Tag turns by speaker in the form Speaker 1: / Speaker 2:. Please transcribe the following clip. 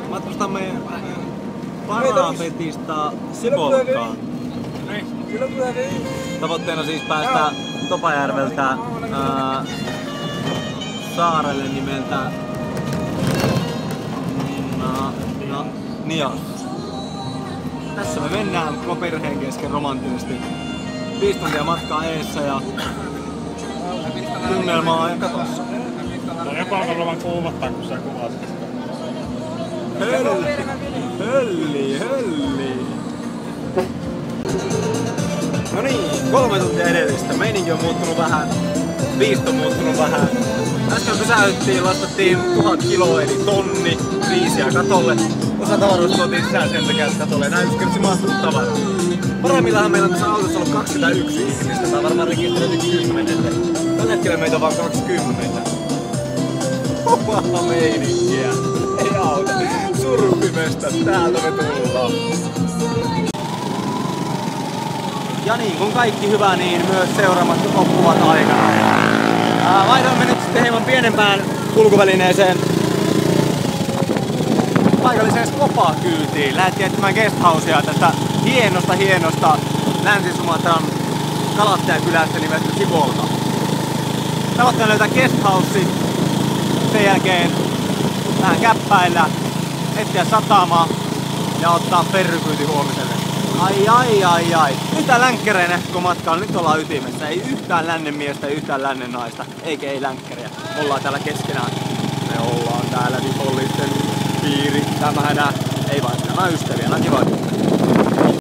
Speaker 1: Matkustamme Parapetista Sibolkkaan. Tavoitteena siis päästä Topajärveltä saarelle nimeltä Nias. Tässä me mennään koko perheen kesken romanttisesti. 5 tuntia matkaa eessä ja tunnelma on aika tossa.
Speaker 2: No joku alkaa olevan kuumattaa, kun sä kuvasit sitä.
Speaker 1: Hölli. No niin, 3 tuntia edellistä. Meininki on muuttunut vähän. Viisto on muuttunut vähän. Äsken pysähyttiin, lastattiin 1000 kiloa eli tonni riisiä katolle. Osa tavaroista tuotiin sisään sen takia, että katolle enää yksinkertaisesti mahtunut tavaraa. Parhaimmillaan meillä on tässä autossa ollut 21 ihmistä. Tää on varmaan rekisteröity 10. Tällä hetkellä meitä on vaan 20. Kovaa meininkiä. Ei auta. Surupimesta. Täältä me tullaan. Ja niin kuin kaikki hyvä, niin myös seuraamat loppuvat aikana. Vaihdoimme nyt sitten hieman pienempään kulkuvälineeseen paikalliseen Skopa-kyytiin. Lähdettiin etsimään guesthousea tästä hienosta Länsi-Sumatran kalastajakylästä nimeltä Sibolka. Tavoitteena löytää guesthouse, sen jälkeen vähän käppäillä, etsiä satamaa ja ottaa perrykyyti huomiselle. Ai. Yhtään länkkäreitä koko matkalla, nyt ollaan ytimessä. Ei yhtään lännen miestä, ei yhtään lännen naista, eikä ei länkkäriä. Me ollaan täällä keskenään. Me ollaan täällä vihollisten piirittämänä. Ei vaan nämä ystäviä, nämä kivat.